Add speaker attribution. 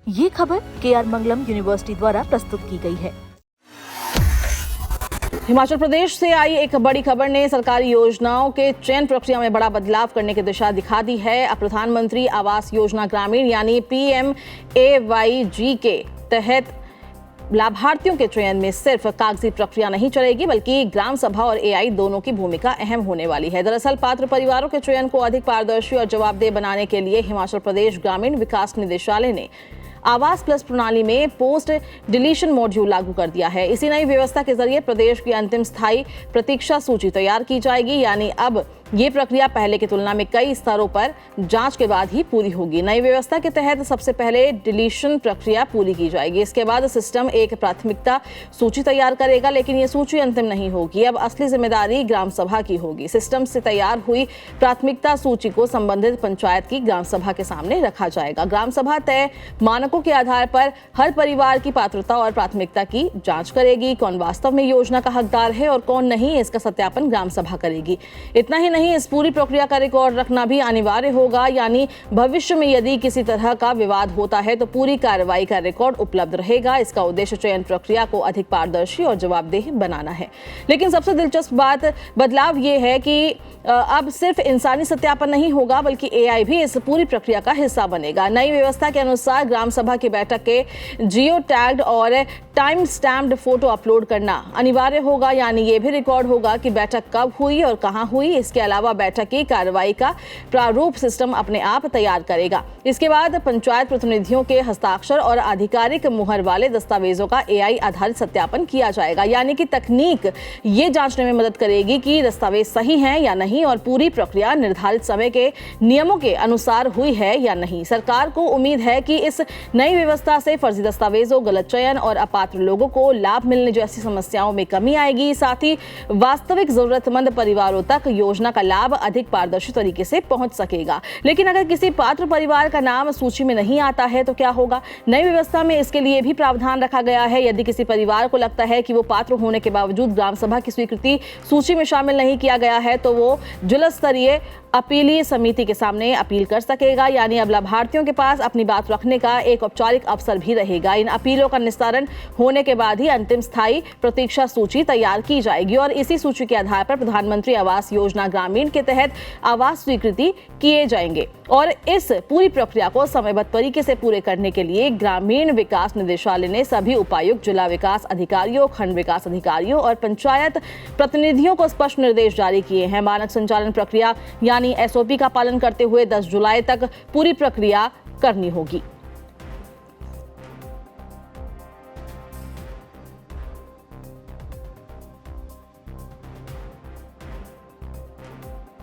Speaker 1: ये खबर KR मंगलम university द्वारा प्रस्तुत की गई है।
Speaker 2: हिमाचल प्रदेश से आई एक बड़ी खबर ने सरकारी योजनाओं के चयन प्रक्रिया में बड़ा बदलाव करने की दिशा दिखा दी है। अब प्रधानमंत्री आवास योजना ग्रामीण यानी PMAYG के तहत लाभार्थियों के चयन में सिर्फ कागजी प्रक्रिया नहीं चलेगी, बल्कि ग्राम सभा और AI दोनों की भूमिका अहम होने वाली है। दरअसल पात्र परिवारों के चयन को अधिक पारदर्शी और जवाबदेह बनाने के लिए हिमाचल प्रदेश ग्रामीण विकास निदेशालय ने आवास प्लस प्रणाली में पोस्ट डिलीशन मॉड्यूल लागू कर दिया है। इसी नई व्यवस्था के जरिए प्रदेश की अंतिम स्थायी प्रतीक्षा सूची तैयार की जाएगी, यानी अब ये प्रक्रिया पहले की तुलना में कई स्तरों पर जांच के बाद ही पूरी होगी। नई व्यवस्था के तहत सबसे पहले डिलीशन प्रक्रिया पूरी की जाएगी। इसके बाद सिस्टम एक प्राथमिकता सूची तैयार करेगा, लेकिन ये सूची अंतिम नहीं होगी। अब असली जिम्मेदारी ग्राम सभा की होगी। सिस्टम से तैयार हुई प्राथमिकता सूची को संबंधित पंचायत की ग्राम सभा के सामने रखा जाएगा। ग्राम सभा तय मानकों के आधार पर हर परिवार की पात्रता और प्राथमिकता की जांच करेगी। कौन वास्तव में योजना का हकदार है और कौन नहीं, इसका सत्यापन ग्राम सभा करेगी। इतना ही नहीं, इस पूरी प्रक्रिया का रिकॉर्ड रखना भी अनिवार्य होगा, यानी भविष्य में यदि किसी तरह का विवाद होता है तो पूरी कार्रवाई का रिकॉर्ड उपलब्ध रहेगा। इसका उद्देश्य चयन प्रक्रिया को अधिक पारदर्शी और जवाबदेह बनाना है। लेकिन सबसे दिलचस्प बदलाव ये है कि अब सिर्फ इंसानी सत्यापन नहीं होगा, बल्कि AI भी इस पूरी प्रक्रिया का हिस्सा बनेगा। नई व्यवस्था के अनुसार ग्राम सभा की बैठक के जियो टैग्ड और टाइम स्टैम्प्ड फोटो अपलोड करना अनिवार्य होगा, यानी ये भी रिकॉर्ड होगा कि बैठक कब हुई और कहां हुई। इसके अलावा बैठक की कार्रवाई का प्रारूप सिस्टम अपने आप तैयार करेगा। इसके बाद पंचायत प्रतिनिधियों के हस्ताक्षर और आधिकारिक मुहर वाले दस्तावेजों का AI आधारित सत्यापन किया जाएगा, यानी कि तकनीक ये जांचने में मदद करेगी कि दस्तावेज सही हैं या नहीं और पूरी प्रक्रिया निर्धारित समय के नियमों के अनुसार हुई है या नहीं। सरकार को उम्मीद है कि इस नई व्यवस्था से फर्जी दस्तावेजों, गलत चयन और अपात्र लोगों को लाभ मिलने जैसी समस्याओं में कमी आएगी। साथ ही वास्तविक जरूरतमंद परिवारों तक योजना का लाभ अधिक पारदर्शी तरीके से पहुंच सकेगा। लेकिन अगर किसी पात्र परिवार का नाम सूची में नहीं आता है तो क्या होगा? नई व्यवस्था में इसके लिए भी प्रावधान रखा गया है। यदि किसी परिवार को लगता है कि वो पात्र होने के बावजूद ग्राम सभा की स्वीकृति सूची में शामिल नहीं किया गया है, तो वो जिला स्तरीय अपीलीय समिति के सामने अपील कर सकेगा, यानी अब लाभार्थियों के पास अपनी बात रखने का एक औपचारिक अवसर भी रहेगा। इन अपीलों का निस्तारण होने के बाद ही अंतिम स्थायी प्रतीक्षा सूची तैयार की जाएगी और इसी सूची के आधार पर प्रधानमंत्री आवास योजना ग्रामीण के तहत आवास स्वीकृति किए जाएंगे। और इस पूरी प्रक्रिया को समयबद्ध तरीके से पूरे करने के लिए ग्रामीण विकास निदेशालय ने सभी उपायुक्त, जिला विकास अधिकारियों, खंड विकास अधिकारियों और पंचायत प्रतिनिधियों को स्पष्ट निर्देश जारी किए हैं। मानक संचालन प्रक्रिया यानी SOP का पालन करते हुए 10 जुलाई तक पूरी प्रक्रिया करनी होगी।